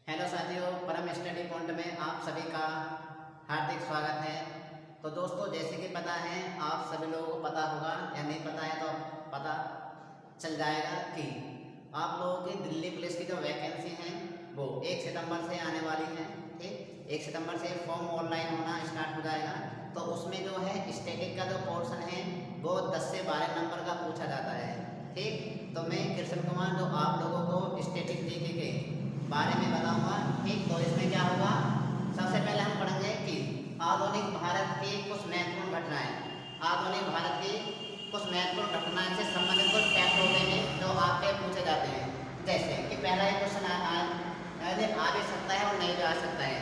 Hello साथियों, परम study point में आप सभी का हार्दिक स्वागत है। तो दोस्तों, जैसे कि पता है, आप सभी लोगों को पता होगा या नहीं पता है तो पता चल जाएगा कि आप लोगों की दिल्ली पुलिस की जो वैकेंसी है वो 1 सितंबर से आने वाली है। ठीक, 1 सितंबर से फॉर्म ऑनलाइन होना स्टार्ट हो जाएगा। तो उसमें जो है स्टैटिक का जो पोर्शन है वो 10 से 12 नंबर का पूछा जाता है। ठीक, तो मैं कृष्ण कुमार जो आप लोगों को स्टैटिक जीके के बारे में बताऊंगा। ठीक, तो इसमें क्या होगा, सबसे पहले हम पढ़ेंगे कि आधुनिक भारत की कुछ महत्वपूर्ण घटनाएं, आधुनिक भारत की कुछ महत्वपूर्ण घटनाएं से संबंधित कुछ फैक्ट होते हैं जो आपके पूछे जाते हैं। जैसे कि पहला एक क्वेश्चन आ भी सकता है और नहीं भी आ सकता है।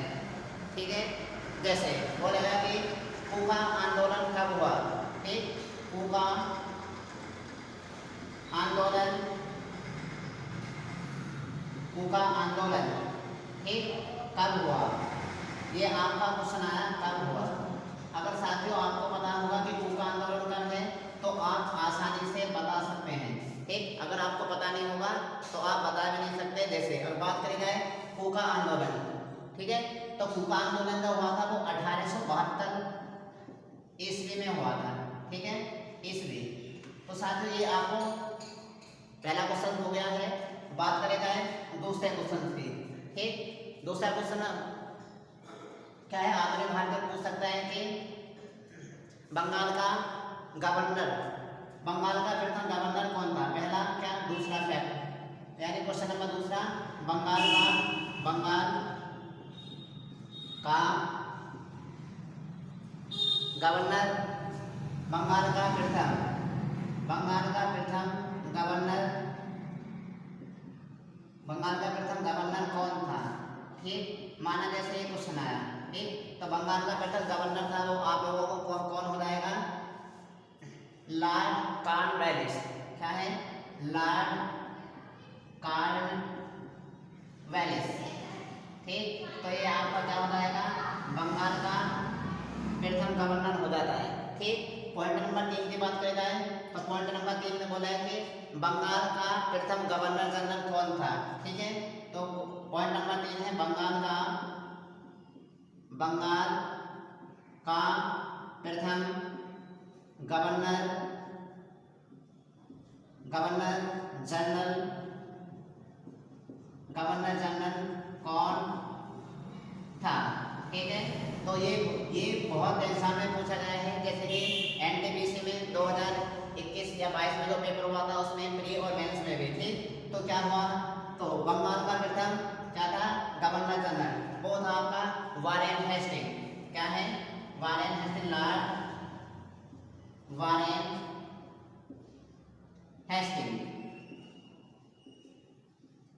ठीक है, जैसे बोलेगा कि कूका आंदोलन कब हुआ। ठीक, कूका आंदोलन, कूका आंदोलन ठीक कब हुआ, ये आपका क्वेश्चन आया कब हुआ। अगर साथियों आपको पता होगा कि कूका आंदोलन कब है तो आप आसानी से बता सकते हैं। ठीक, अगर आपको पता नहीं होगा तो आप बता भी नहीं सकते। जैसे अगर बात करी जाए कूका आंदोलन, ठीक है, तो कूका आंदोलन जो हुआ था वो 1872 ईस्वी में हुआ था। ठीक है, ईस्वी। तो साथियों ये आपको पहला क्वेश्चन हो गया है। बात करें जाए दूसरे क्वेश्चन की। ठीक, दूसरा क्वेश्चन क्या है, आपने भारत में पूछ सकता है कि बंगाल का गवर्नर, बंगाल का प्रथम गवर्नर कौन था। पहला क्या, दूसरा फैक्ट, यानी क्वेश्चन नंबर दूसरा, बंगाल का गवर्नर, बंगाल का प्रथम गवर्नर, बंगाल का प्रथम गवर्नर कौन था। ठीक, माना जैसे ये क्वेश्चन आया। ठीक, तो बंगाल का प्रथम गवर्नर था वो आप लोगों को कौन हो जाएगा, लॉर्ड कॉर्नवालिस। क्या है, लॉर्ड कॉर्नवालिस। ठीक, तो ये आपका क्या हो जाएगा, बंगाल का प्रथम गवर्नर हो जाता है। ठीक, पॉइंट नंबर 3 की बात करी जाए तो पॉइंट नंबर 3 में बोला है कि बंगाल का प्रथम गवर्नर जनरल कौन था। ठीक है, तो पॉइंट नंबर 3 है बंगाल का प्रथम गवर्नर जनरल कौन था। ठीक है, तो ये बहुत एग्जाम में पूछा गया है। जैसे कि एनटीपीसी में 2021 या 22 में जो पेपर हुआ था उसमें प्री और मेंस में भी। ठीक, तो क्या हुआ, तो बंगाल का प्रथम क्या था, गवर्नर जनरल, वो था आपका वारेन हेस्टिंग। क्या है, Warren Hasting, Lord Warren Hasting.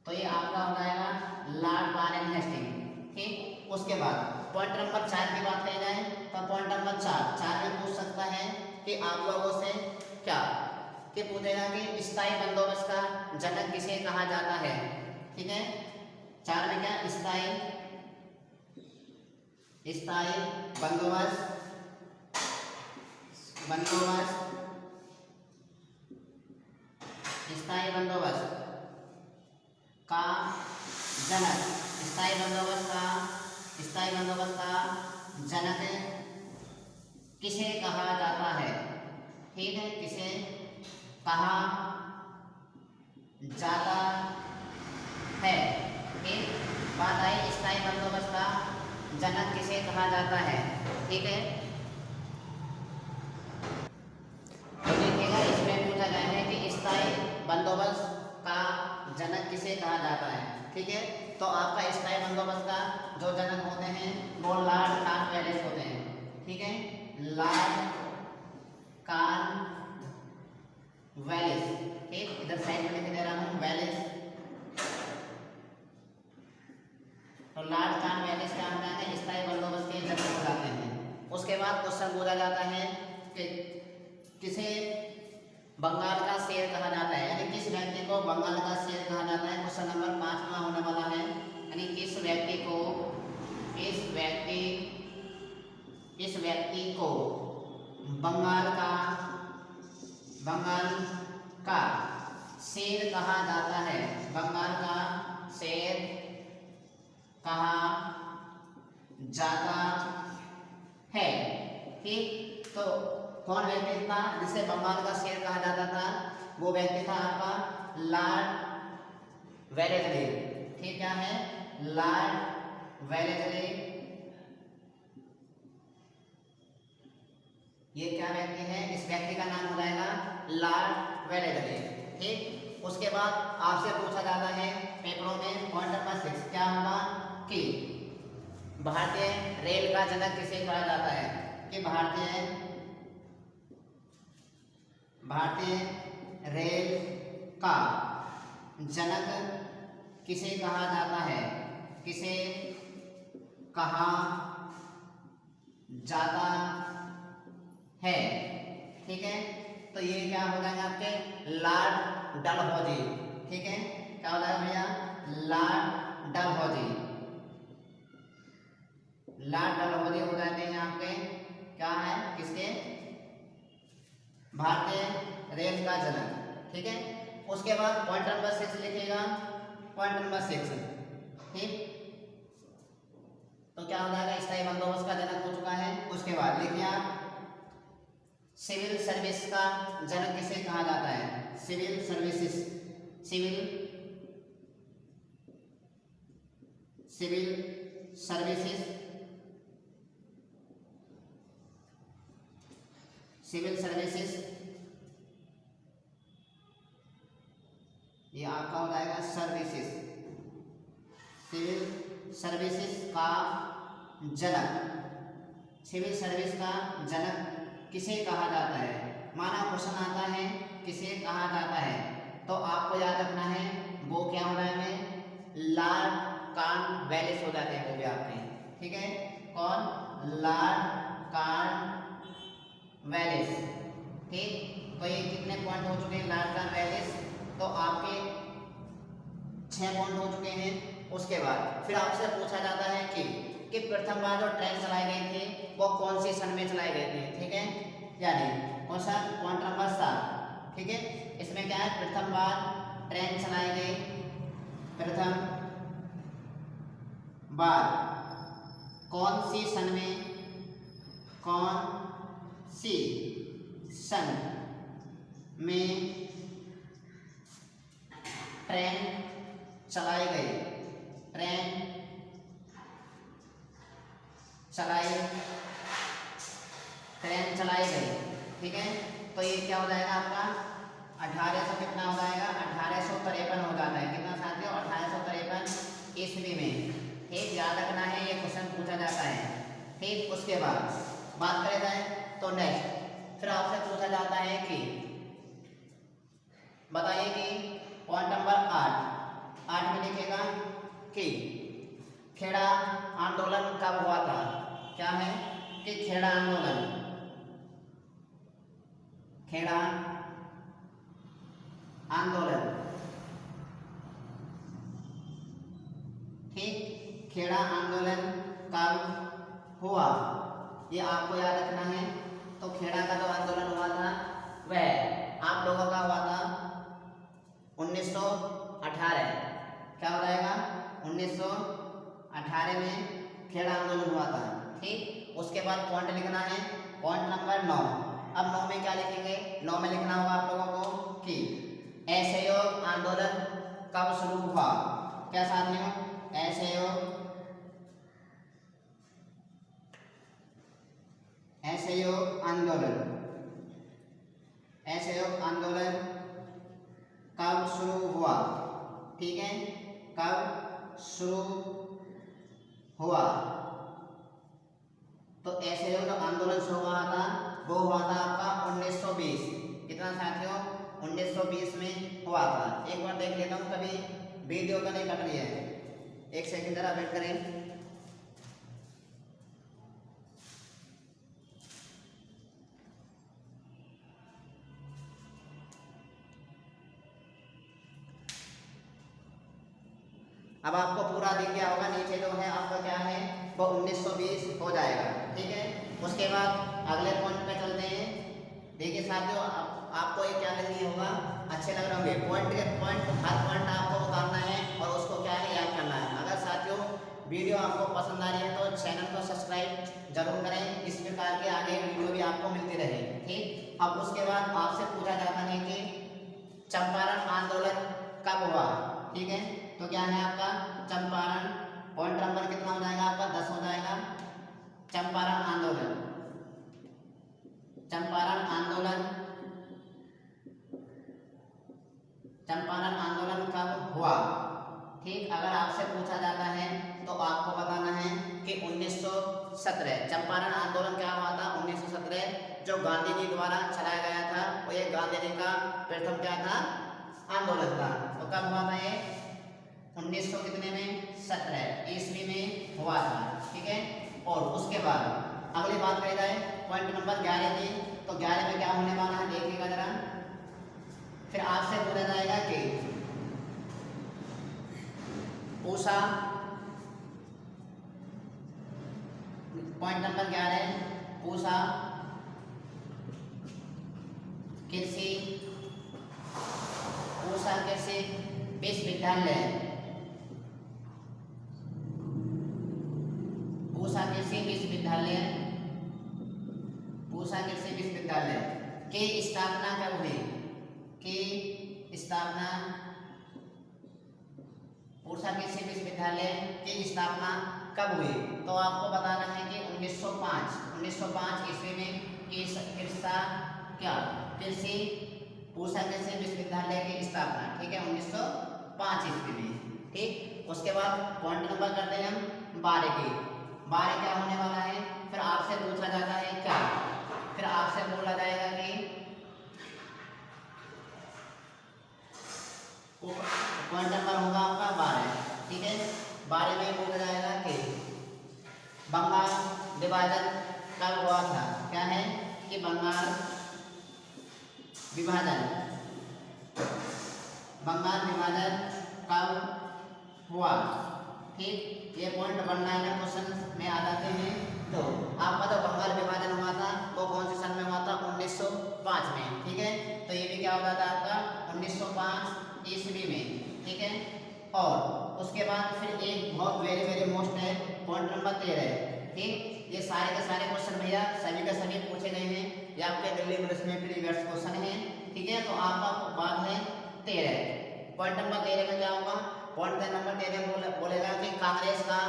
तो ये आपका हो जाएगा लॉर्ड वारेन हेस्टिंग। ठीक, उसके बाद पॉइंट नंबर 4 की बात करी जाए तो पॉइंट नंबर 4 में पूछ सकता है कि आप लोगों से क्या कि पूछेगा कि स्थायी बंदोबस्त का जनक किसे कहा जाता है। ठीक है, 4 में क्या, स्थायी बंदोबस्त स्थायी बंदोबस्त का जनक, स्थायी बंदोबस्त का जनक किसे कहा जाता है। ठीक है, किसे कहा जाता है। ठीक, बात आई स्थायी बंदोबस्त का जनक किसे कहा जाता है। ठीक है, तो देखिएगा इसमें पूछा गया है कि स्थायी बंदोबस्त का जनक किसे कहा जाता है। ठीक है, तो आपका स्थायी बंदोबस्त का जो जनक होते हैं वो लॉर्ड कॉर्नवालिस होते हैं। ठीक है, लॉर्ड कॉर्नवालिस। ठीक, इधर साइड में लिख दे रहा हूँ वालिस। तो लॉर्ड कॉर्नवालिस क्या होता है, स्थायी बंदोबस्त के जनक हो जाते हैं। उसके बाद क्वेश्चन पूछा जाता है कि किसे बंगाल का शेर कहा जाता है, यानी किस व्यक्ति को बंगाल का शेर कहा जाता है। क्वेश्चन नंबर 5 में होने वाला है, यानी किस व्यक्ति को बंगाल का शेर कहा जाता है। बंगाल का शेर कहा जाता है। ठीक, तो कौन व्यक्ति था जिसे बंगाल का शेर कहा जाता था? वो व्यक्ति था आपका लॉर्ड वेलेस्ली। ठीक, क्या है? Lord Wellesley. ये क्या व्यक्ति है? इस व्यक्ति का नाम हो जाएगा लॉर्ड वेलेस्ली। ठीक, उसके बाद आपसे पूछा जाता है पेपरों में पॉइंट नंबर 6 क्या होगा कि भारतीय रेल का जनक किसे कहा जाता है? कि भारतीय रेल का जनक किसे कहा जाता है? किसे कहा जाता है? ठीक है, तो ये क्या हो जाएगा आपके लॉर्ड डलहौजी। ठीक है, क्या हो जाएगा भैया? लॉर्ड डलहौजी। लॉर्ड डलहौजी हो जाते हैं आपके क्या है? किसके? भारतीय रेल का जनक। ठीक है, उसके बाद पॉइंट नंबर 6 लिखिएगा। पॉइंट नंबर 6, ठीक, तो क्या हो जाएगा? स्थायी बंदोबस्त का जनक हो चुका है। उसके बाद लिखिए आप सिविल सर्विस का जनक किसे कहा जाता है? Civil services, civil services, civil services, ये आपका हो जाएगा सर्विसेज। सिविल सर्विसेज का जनक, सिविल सर्विस का जनक किसे कहा जाता है? माना क्वेश्चन आता है किसे कहा जाता है, तो आपको याद रखना है वो क्या हो रहा है? लॉर्ड कॉर्नवालिस हो जाते हैं वो भी आपके। ठीक है, कौन? Lord Cornwallis. ठीक, तो ये कितने पॉइंट हो चुके हैं लॉर्ड कॉर्नवालिस? तो आपके 6 पॉइंट हो चुके हैं। उसके बाद फिर आपसे पूछा जाता है कि प्रथम बार जो ट्रेन चलाई गई थी वो कौन सी सन में चलाई गई थी? ठीक है, यानी कौन सा? Point number 7। ठीक है, इसमें क्या है? प्रथम बार ट्रेन चलाई गई, प्रथम बार कौन सी सन में? कौन सी सन में ट्रेन चलाई गई? ट्रेन चलाई गई। ठीक है, तो ये क्या हो जाएगा आपका? 1800 कितना हो जाएगा? 1853 हो जाता है। कितना साथियों? 1853 ईस्वी में। ठीक, याद रखना है, ये क्वेश्चन पूछा जाता है। ठीक, उसके बाद बात करें जाए तो नेक्स्ट फिर आपसे पूछा जाता है कि बताइए कि पॉइंट नंबर 8 में लिखेगा कि खेड़ा आंदोलन कब हुआ था? क्या है? कि खेड़ा आंदोलन, खेड़ा आंदोलन। ठीक, खेड़ा आंदोलन कब हुआ? ये आपको याद रखना है। तो खेड़ा का जो आंदोलन हुआ था वह आप लोगों का हुआ था 1918। क्या हो जाएगा? 1918 में खेड़ा आंदोलन हुआ था। ठीक, उसके बाद पॉइंट लिखना है पॉइंट नंबर 9। अब 9 में क्या लिखेंगे? 9 में लिखना होगा आप लोगों को कि असहयोग आंदोलन कब शुरू हुआ? क्या साथियों? असहयोग आंदोलन कब शुरू हुआ? ठीक है, कब शुरू हुआ? तो असहयोग आंदोलन शुरू हुआ था वो हुआ था आपका 1920। कितना साथियों? 1920 में हुआ था। एक बार देख लेता हूँ, कभी वीडियो का नहीं कट रही है, एक सेकंड जरा वेट करें। अब आपको पूरा दिख गया होगा, नीचे जो है आपका क्या है वो 1920 हो जाएगा। ठीक है, उसके बाद अगले पॉइंट पे चलते हैं। देखिए साथियों, आपको ये क्या लग रही होगा, अच्छे लग रहे होंगे। पॉइंट हर पॉइंट आपको उतारना है और उसको क्या है याद करना है। अगर साथियों वीडियो आपको पसंद आ रही है तो चैनल को सब्सक्राइब जरूर करें, इस प्रकार के आगे वीडियो भी आपको मिलती रहे। ठीक, अब उसके बाद आपसे पूछा जाता है कि चंपारण आंदोलन कब हुआ। ठीक है, तो क्या है आपका चंपारण, पॉइंट नंबर कितना हो जाएगा आपका 10 हो जाएगा। चंपारण आंदोलन, चंपारण आंदोलन, चंपारण आंदोलन कब हुआ। ठीक, अगर आपसे पूछा जाता है तो आपको बताना है कि 1917 चंपारण आंदोलन क्या हुआ था 1917, जो गांधी जी द्वारा चलाया गया था। वो ये गांधी जी का प्रथम क्या था आंदोलन था। तो कब हुआ था ये 1900 कितने में 17 ईस्वी में हुआ था। ठीक है, और उसके बाद अगली बात कही जाए पॉइंट नंबर 11 की, तो 11 में क्या होने वाला है देखिएगा जरा। फिर आपसे पूछा जाएगा कि पूषा, पॉइंट नंबर 11 पूषा कृषि, पूषा कृषि विश्वविद्यालय, पूषा कृषि विश्वविद्यालय, पूषा कृषि विश्वविद्यालय की स्थापना कब हुई, की स्थापना, पूषा कृषि विश्वविद्यालय की स्थापना कब हुई। तो आपको बताना है कि 1905 ईस्वी में कृषि पूषा कृषि विश्वविद्यालय की स्थापना। ठीक है, 1905 ईस्वी में। ठीक, उसके बाद पॉइंट नंबर करते हैं हम 12 की। 12 क्या होने वाला है, फिर आपसे पूछा जाता है क्या, फिर आपसे बोला जाएगा कि पॉइंट नंबर होगा आपका 12। ठीक है, 12 में पूछा जाएगा कि बंगाल विभाजन कब हुआ था। क्या है कि बंगाल विभाजन, बंगाल विभाजन कब हुआ। ठीक, ये पॉइंट 19 क्वेश्चन में आ जाते हैं। तो आपका जो बंगाल विभाजन हुआ था वो कौन से सन में हुआ था 1905 में। ठीक है, तो ये भी क्या हो जाता है आपका 1905 ईस्वी में। ठीक है, और उसके बाद फिर एक बहुत वेरी मोस्ट है पॉइंट नंबर 13। ठीक, ये सारे के सारे क्वेश्चन भैया सभी के सभी पूछे गए हैं, ये आपके दिल्ली पुलिस में प्रीवियस क्वेश्चन है। ठीक है, तो आपका बात है 13, पॉइंट नंबर 13 में क्या होगा, पॉइंट नंबर 13 बोलेगा कि कांग्रेस का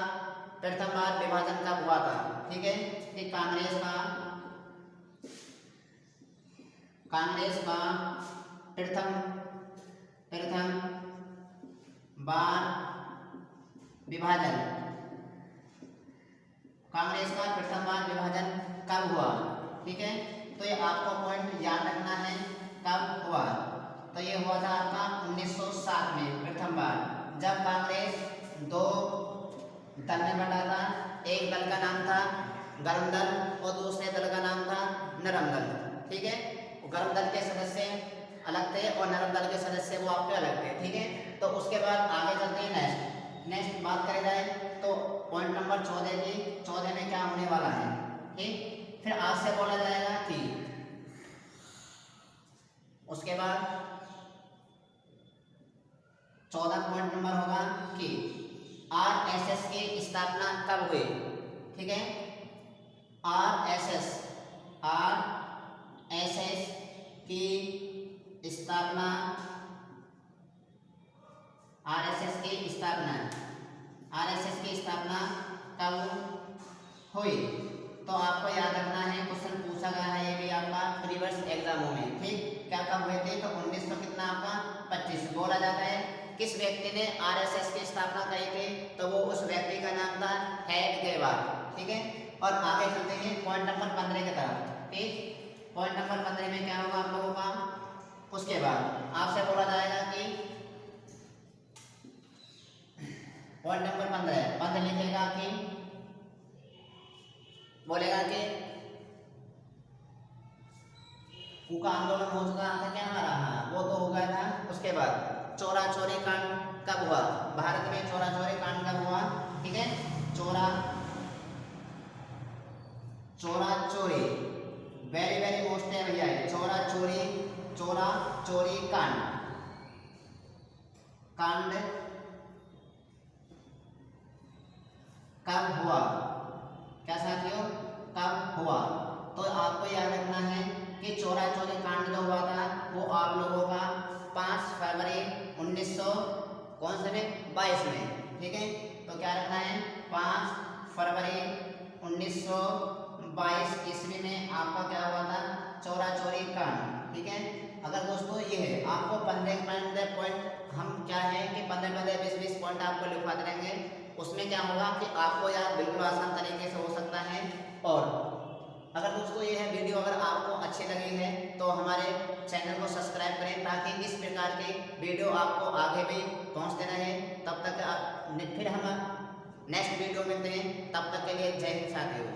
प्रथम बार विभाजन कब हुआ था। ठीक है, कि कांग्रेस का प्रथम बार विभाजन, कांग्रेस का प्रथम बार विभाजन कब हुआ। ठीक है, तो ये आपको पॉइंट याद रखना है कब हुआ। तो ये हुआ था आपका 1907 में प्रथम बार, जब कांग्रेस 2 दल में बटा था। एक दल का नाम था गर्म दल और दूसरे दल का नाम था नरम दल। ठीक है, गर्म दल के सदस्य अलग थे और नरम दल के सदस्य वो आपके अलग थे। ठीक है, तो उसके बाद आगे चलते हैं नेक्स्ट बात करी जाए तो पॉइंट नंबर 14 की। 14 में क्या होने वाला है। ठीक, फिर आपसे बोला जाएगा कि उसके बाद 14 पॉइंट नंबर होगा कि आरएसएस की स्थापना कब हुई। ठीक है, आरएसएस की स्थापना, आरएसएस की स्थापना कब हुई। तो आपको याद रखना है, क्वेश्चन पूछा गया है ये भी आपका प्रीवियस एग्जामों में। ठीक, क्या कब हुए थे, तो 1900 कितना आपका 25। बोला जाता है किस व्यक्ति ने आरएसएस की स्थापना करी थी, तो वो उस व्यक्ति का नाम था हेडगेवार। ठीक है, और आगे चलते हैं पॉइंट नंबर 15 की तरफ। ठीक, पॉइंट नंबर 15 में क्या होगा आप लोगों का, उसके बाद आपसे बोला जाएगा कि पॉइंट नंबर 15 लिखेगा कि बोलेगा कि कुका आंदोलन हो चुका था क्या हमारा, वो तो हो गया था। उसके बाद चोरा चोरी कांड कब हुआ, भारत में चोरा चोरी कांड कब हुआ। ठीक है, चोरा चोरी वेरी मोस्ट है भैया, चोरा चोरी कब हुआ, क्या साथियों, कब हुआ। तो आपको याद रखना है कि चोरा चोरी कांड जो हुआ था वो आप लोगों का 5 फरवरी 1922 में, ठीक है। तो क्या रखना है, 5 फरवरी 1922 ईस्वी में आपका क्या हुआ था, चोरा चोरी कांड, ठीक है। अगर दोस्तों ये है आपको 15 पॉइंट हम क्या है कि 15 20 पॉइंट आपको लिखवाते रहेंगे, उसमें क्या होगा कि आपको याद बिल्कुल आसान तरीके से हो सकता है। और अगर दोस्तों ये है वीडियो अगर आपको अच्छी लगी है तो हमारे चैनल को सब्सक्राइब करें ताकि इस प्रकार के वीडियो आपको आगे भी पहुंचते रहे। तब तक फिर हम नेक्स्ट वीडियो मिलते हैं, तब तक के लिए जय हिंद साथियों।